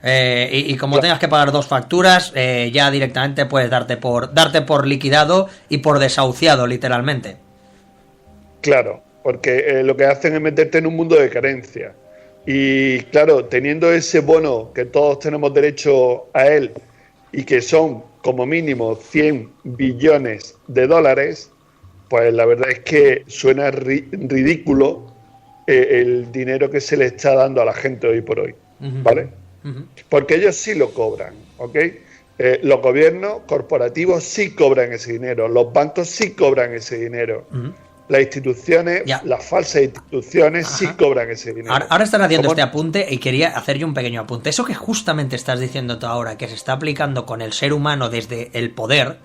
Y como tengas que pagar 2 facturas, ya directamente puedes darte por liquidado y por desahuciado, literalmente. Claro, porque lo que hacen es meterte en un mundo de carencia. Y claro, teniendo ese bono que todos tenemos derecho a él y que son como mínimo 100 billones de dólares, pues la verdad es que suena ridículo el dinero que se le está dando a la gente hoy por hoy, ¿vale? Porque ellos sí lo cobran, ¿ok? Los gobiernos corporativos sí cobran ese dinero, los bancos sí cobran ese dinero. Las instituciones, las falsas instituciones, sí cobran ese dinero. Ahora estás haciendo este apunte y quería hacer yo un pequeño apunte. Eso que justamente estás diciendo tú ahora, que se está aplicando con el ser humano desde el poder,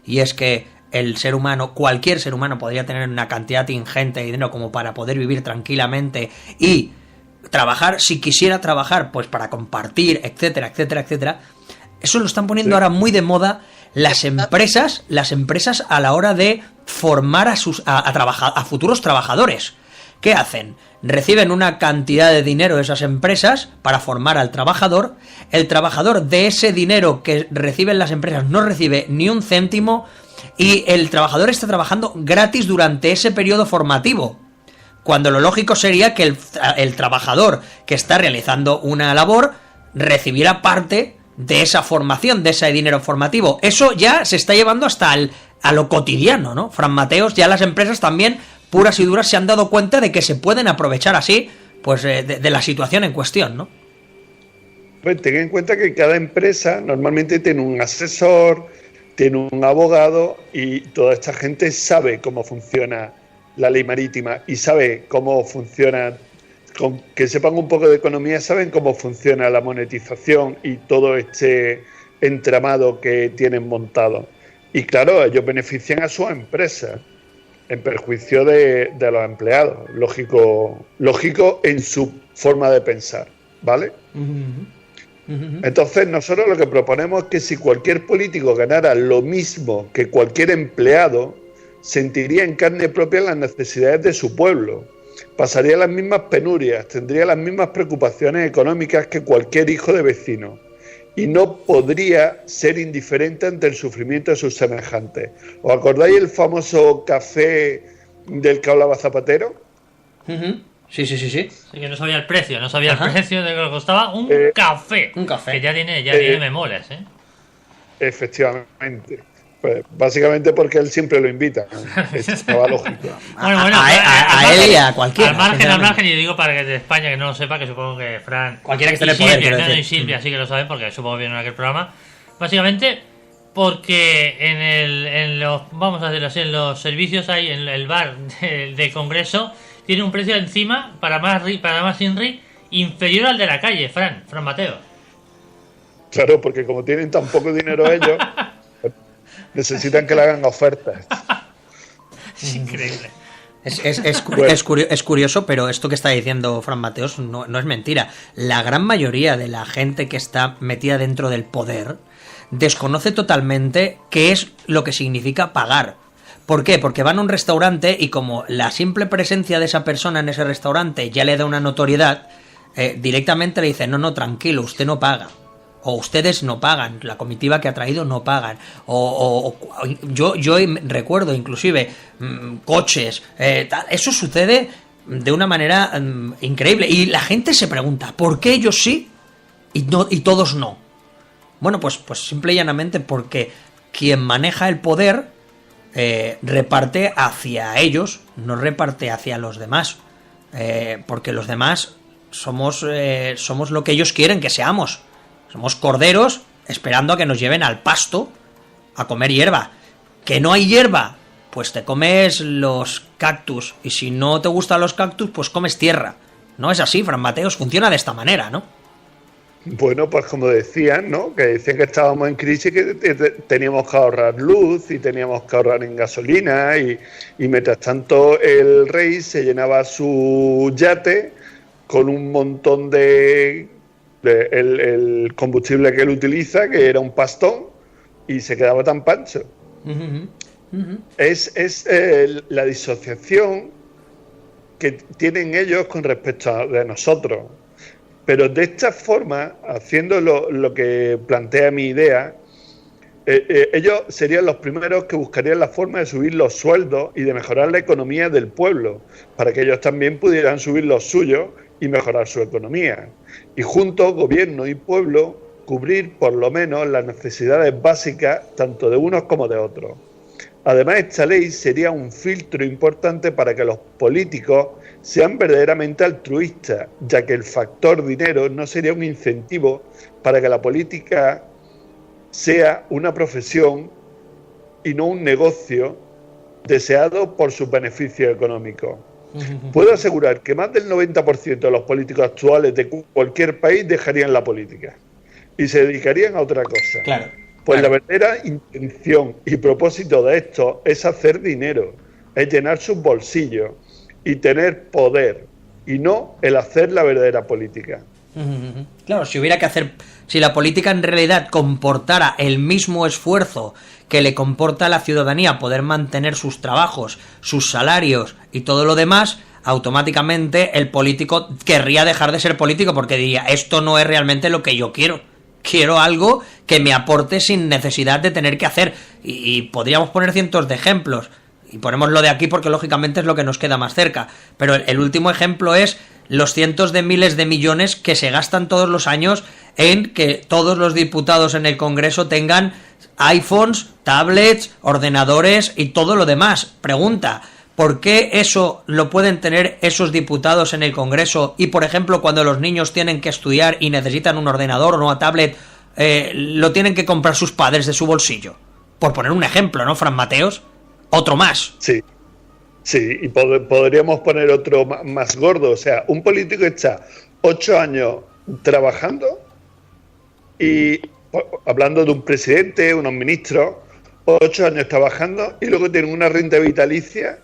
y es que el ser humano, cualquier ser humano podría tener una cantidad ingente de dinero como para poder vivir tranquilamente y trabajar, si quisiera trabajar, pues para compartir, etcétera, etcétera, etcétera. Eso lo están poniendo ahora muy de moda las empresas a la hora de formar a futuros trabajadores. ¿Qué hacen? Reciben una cantidad de dinero de esas empresas para formar al trabajador. El trabajador de ese dinero que reciben las empresas no recibe ni un céntimo y el trabajador está trabajando gratis durante ese periodo formativo. Cuando lo lógico sería que el trabajador que está realizando una labor recibiera parte de esa formación, de ese dinero formativo. Eso ya se está llevando hasta a lo cotidiano, ¿no? Fran Mateos, ya las empresas también, puras y duras, se han dado cuenta de que se pueden aprovechar así, pues, de la situación en cuestión, ¿no? Pues ten en cuenta que cada empresa normalmente tiene un asesor, tiene un abogado y toda esta gente sabe cómo funciona la ley marítima y sabe cómo funciona. Con que sepan un poco de economía, saben cómo funciona la monetización y todo este entramado que tienen montado. Y claro, ellos benefician a sus empresas en perjuicio de los empleados. Lógico en su forma de pensar, ¿vale? Entonces nosotros lo que proponemos es que si cualquier político ganara lo mismo que cualquier empleado, sentiría en carne propia las necesidades de su pueblo. Pasaría las mismas penurias, tendría las mismas preocupaciones económicas que cualquier hijo de vecino y no podría ser indiferente ante el sufrimiento de sus semejantes. ¿Os acordáis el famoso café del que hablaba Zapatero? Sí. Sí, que no sabía el precio de lo que costaba un café. Un café. Que ya tiene memoles, ¿eh? Efectivamente. Pues básicamente porque él siempre lo invita. Estaba lógico. Bueno, a él y a cualquiera. Al margen, y digo para que de España que no lo sepa, que supongo que Fran. Cualquiera que esté en el poder. Y Silvia sí que lo saben, porque supongo que vieron aquel programa. Básicamente, porque en los servicios hay, en el bar de Congreso, tiene un precio encima, para más Inri, inferior al de la calle, Fran Mateo. Claro, porque como tienen tan poco dinero ellos. Necesitan que le hagan ofertas. Es increíble. Es curioso, pero esto que está diciendo Fran Mateos no es mentira. La gran mayoría de la gente que está metida dentro del poder desconoce totalmente qué es lo que significa pagar. ¿Por qué? Porque van a un restaurante y como la simple presencia de esa persona en ese restaurante ya le da una notoriedad, directamente le dicen, no, tranquilo, usted no paga. O ustedes no pagan, la comitiva que ha traído no pagan. Yo recuerdo inclusive coches, eso sucede de una manera increíble. Y la gente se pregunta, ¿por qué ellos sí y todos no? Bueno, pues simple y llanamente porque quien maneja el poder reparte hacia ellos, no reparte hacia los demás. Porque los demás somos lo que ellos quieren que seamos. Somos corderos esperando a que nos lleven al pasto a comer hierba. ¿Que no hay hierba? Pues te comes los cactus. Y si no te gustan los cactus, pues comes tierra. No es así, Fran Mateos, funciona de esta manera, ¿no? Bueno, pues como decían, ¿no? Que decían que estábamos en crisis, que teníamos que ahorrar luz y teníamos que ahorrar en gasolina. Y mientras tanto el rey se llenaba su yate con un montón de el combustible que él utiliza, que era un pastón, y se quedaba tan pancho. Es la disociación que tienen ellos con respecto de nosotros. Pero de esta forma, haciendo lo que plantea mi idea, ellos serían los primeros que buscarían la forma de subir los sueldos y de mejorar la economía del pueblo, para que ellos también pudieran subir los suyos y mejorar su economía. Y juntos, gobierno y pueblo, cubrir por lo menos las necesidades básicas tanto de unos como de otros. Además, esta ley sería un filtro importante para que los políticos sean verdaderamente altruistas, ya que el factor dinero no sería un incentivo para que la política sea una profesión y no un negocio deseado por sus beneficios económicos. Puedo asegurar que más del 90% de los políticos actuales de cualquier país dejarían la política y se dedicarían a otra cosa. Claro. Pues la verdadera intención y propósito de esto es hacer dinero, es llenar sus bolsillos y tener poder, y no el hacer la verdadera política. Claro, si la política en realidad comportara el mismo esfuerzo que le comporta a la ciudadanía poder mantener sus trabajos, sus salarios y todo lo demás, automáticamente el político querría dejar de ser político porque diría, esto no es realmente lo que yo quiero. Quiero algo que me aporte sin necesidad de tener que hacer. Y podríamos poner cientos de ejemplos. Y ponemos lo de aquí porque lógicamente es lo que nos queda más cerca. Pero el último ejemplo es los cientos de miles de millones que se gastan todos los años en que todos los diputados en el Congreso tengan iPhones, tablets, ordenadores y todo lo demás. Pregunta, ¿por qué eso lo pueden tener esos diputados en el Congreso y, por ejemplo, cuando los niños tienen que estudiar y necesitan un ordenador o una tablet, lo tienen que comprar sus padres de su bolsillo? Por poner un ejemplo, ¿no, Fran Mateos? Otro más. Sí, y podríamos poner otro más gordo. O sea, un político está 8 años trabajando y, hablando de un presidente, unos ministros, 8 años trabajando y luego tienen una renta vitalicia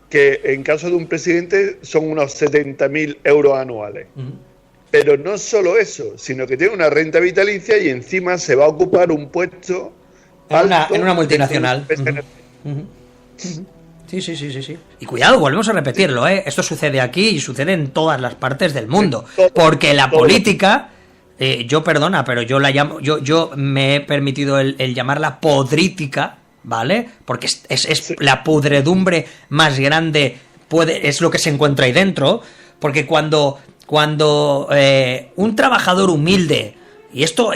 que en caso de un presidente son unos 70.000 euros anuales. Pero no solo eso, sino que tiene una renta vitalicia y encima se va a ocupar un puesto en una multinacional. Sí. Y cuidado, volvemos a repetirlo, ¿eh? Esto sucede aquí y sucede en todas las partes del mundo. Porque la política, yo perdona, pero yo la llamo, yo me he permitido el llamarla podrítica, ¿vale? Porque es la pudredumbre más grande, es lo que se encuentra ahí dentro. Porque cuando un trabajador humilde, y esto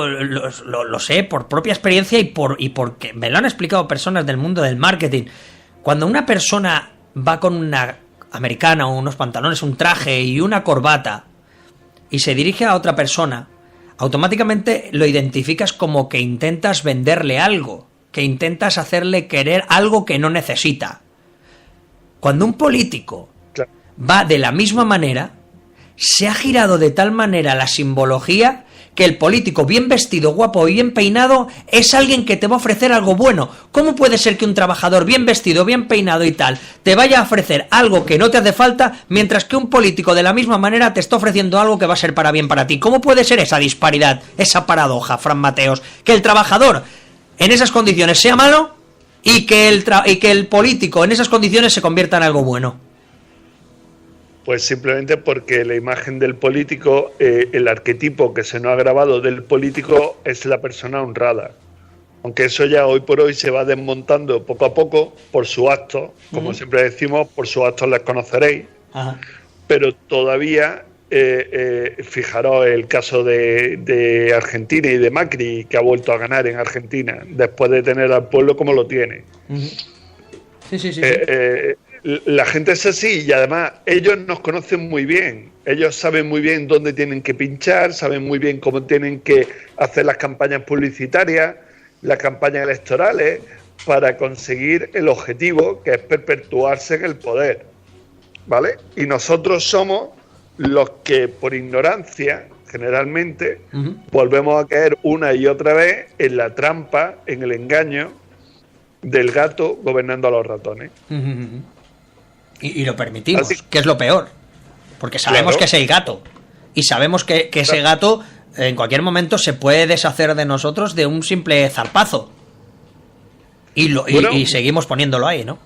lo sé por propia experiencia y porque me lo han explicado personas del mundo del marketing, cuando una persona va con una americana o unos pantalones, un traje y una corbata y se dirige a otra persona, automáticamente lo identificas como que intentas venderle algo, que intentas hacerle querer algo que no necesita. Cuando un político va de la misma manera, se ha girado de tal manera la simbología que el político bien vestido, guapo y bien peinado es alguien que te va a ofrecer algo bueno. ¿Cómo puede ser que un trabajador bien vestido, bien peinado y tal te vaya a ofrecer algo que no te hace falta, mientras que un político de la misma manera te está ofreciendo algo que va a ser para bien para ti? ¿Cómo puede ser esa disparidad, esa paradoja, Fran Mateos? Que el trabajador en esas condiciones sea malo y que el político en esas condiciones se convierta en algo bueno. Pues simplemente porque la imagen del político, el arquetipo que se nos ha grabado del político es la persona honrada. Aunque eso ya hoy por hoy se va desmontando poco a poco por su acto, como siempre decimos, por sus actos les conoceréis. Ajá. Pero todavía, fijaros el caso de Argentina y de Macri, que ha vuelto a ganar en Argentina, después de tener al pueblo como lo tiene. Sí. La gente es así y además ellos nos conocen muy bien. Ellos saben muy bien dónde tienen que pinchar, saben muy bien cómo tienen que hacer las campañas publicitarias, las campañas electorales, para conseguir el objetivo, que es perpetuarse en el poder, ¿vale? Y nosotros somos los que, por ignorancia, generalmente, volvemos a caer una y otra vez en la trampa, en el engaño del gato gobernando a los ratones. Y lo permitimos, que es lo peor. Porque sabemos que es el gato. Y sabemos que ese gato en cualquier momento se puede deshacer de nosotros de un simple zarpazo. Y seguimos poniéndolo ahí, ¿no?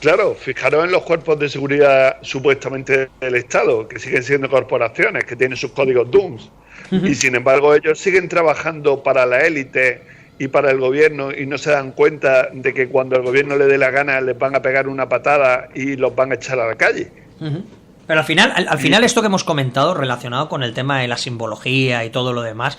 Claro, fijaros en los cuerpos de seguridad supuestamente del Estado, que siguen siendo corporaciones, que tienen sus códigos DUNS, y sin embargo ellos siguen trabajando para la élite y para el gobierno y no se dan cuenta de que cuando el gobierno le dé la gana les van a pegar una patada y los van a echar a la calle. Pero al final esto que hemos comentado relacionado con el tema de la simbología y todo lo demás,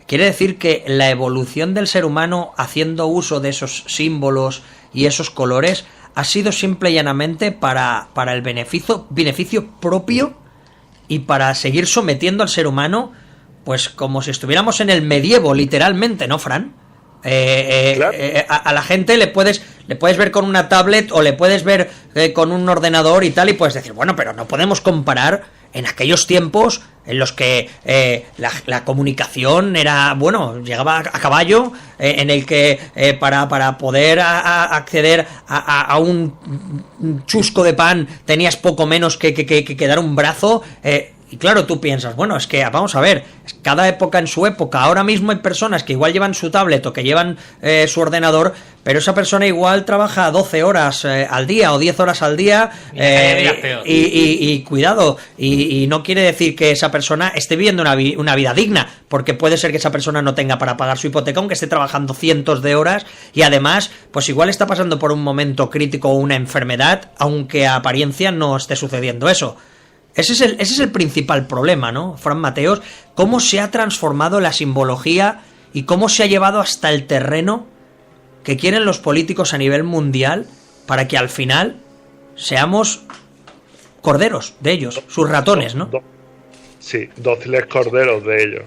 quiere decir que la evolución del ser humano haciendo uso de esos símbolos y esos colores ha sido simple y llanamente para el beneficio propio y para seguir sometiendo al ser humano, pues como si estuviéramos en el medievo, literalmente, ¿no, Fran? Claro. A la gente le puedes ver con una tablet o le puedes ver con un ordenador y tal, y puedes decir, bueno, pero no podemos comparar en aquellos tiempos en los que la comunicación era, bueno, llegaba a caballo, en el que para poder acceder a un chusco de pan tenías poco menos que dar un brazo. Y claro, tú piensas, bueno, es que vamos a ver, cada época en su época. Ahora mismo hay personas que igual llevan su tablet o que llevan su ordenador, pero esa persona igual trabaja 12 horas al día o 10 horas al día, y cuidado, y no quiere decir que esa persona esté viviendo una vida digna, porque puede ser que esa persona no tenga para pagar su hipoteca aunque esté trabajando cientos de horas, y además pues igual está pasando por un momento crítico o una enfermedad, aunque a apariencia no esté sucediendo eso. Ese es el principal problema, ¿no, Fran Mateos? Cómo se ha transformado la simbología y cómo se ha llevado hasta el terreno que quieren los políticos a nivel mundial para que al final seamos corderos de ellos, sus ratones, ¿no? Sí, dóciles corderos de ellos.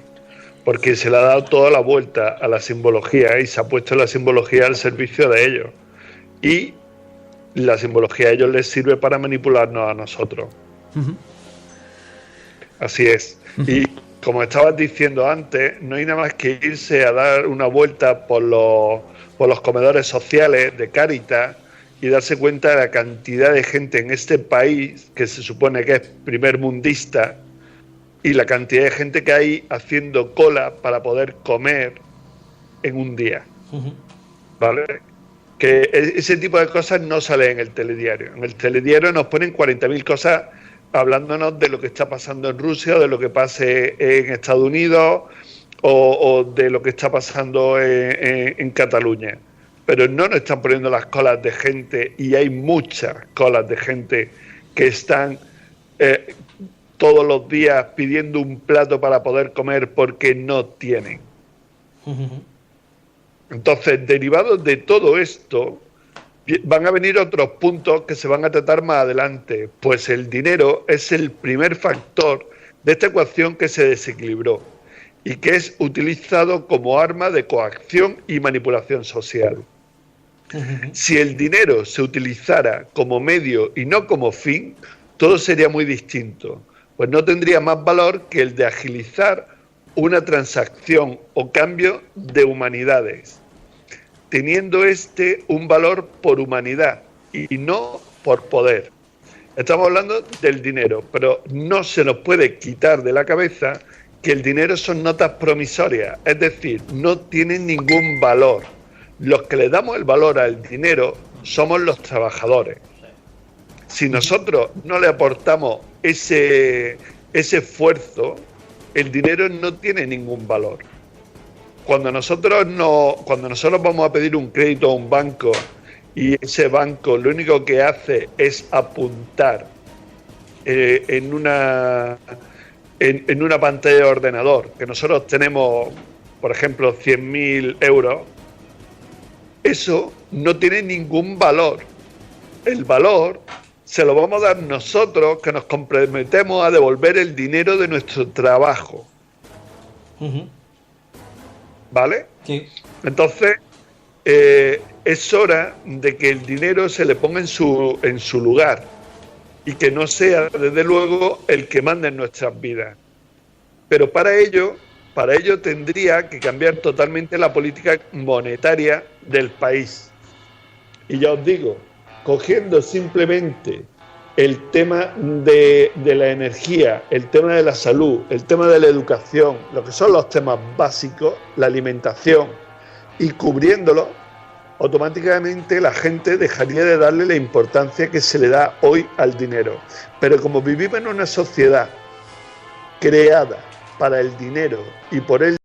Porque se le ha dado toda la vuelta a la simbología y se ha puesto la simbología al servicio de ellos. Y la simbología a ellos les sirve para manipularnos a nosotros. Así es. Y como estabas diciendo antes, no hay nada más que irse a dar una vuelta por los comedores sociales de Cáritas y darse cuenta de la cantidad de gente en este país que se supone que es primermundista y la cantidad de gente que hay haciendo cola para poder comer en un día. ¿Vale? Que ese tipo de cosas no sale en el telediario. En el telediario nos ponen 40.000 cosas hablándonos de lo que está pasando en Rusia, o de lo que pase en Estados Unidos, o de lo que está pasando en Cataluña. Pero no nos están poniendo las colas de gente, y hay muchas colas de gente que están todos los días pidiendo un plato para poder comer porque no tienen. Entonces, derivados de todo esto, van a venir otros puntos que se van a tratar más adelante, pues el dinero es el primer factor de esta ecuación que se desequilibró y que es utilizado como arma de coacción y manipulación social. Si el dinero se utilizara como medio y no como fin, todo sería muy distinto, pues no tendría más valor que el de agilizar una transacción o cambio de humanidades, teniendo un valor por humanidad y no por poder. Estamos hablando del dinero, pero no se nos puede quitar de la cabeza que el dinero son notas promisorias, es decir, no tienen ningún valor. Los que le damos el valor al dinero somos los trabajadores. Si nosotros no le aportamos ese esfuerzo, el dinero no tiene ningún valor. Cuando nosotros vamos a pedir un crédito a un banco y ese banco lo único que hace es apuntar en una pantalla de ordenador que nosotros tenemos, por ejemplo, 100.000 euros, eso no tiene ningún valor. El valor se lo vamos a dar nosotros, que nos comprometemos a devolver el dinero de nuestro trabajo. ¿Vale? Sí. Entonces, es hora de que el dinero se le ponga en su lugar y que no sea, desde luego, el que manda en nuestras vidas. Pero para ello tendría que cambiar totalmente la política monetaria del país. Y ya os digo, cogiendo simplemente el tema de la energía, el tema de la salud, el tema de la educación, lo que son los temas básicos, la alimentación, y cubriéndolo, automáticamente la gente dejaría de darle la importancia que se le da hoy al dinero. Pero como vivimos en una sociedad creada para el dinero y por el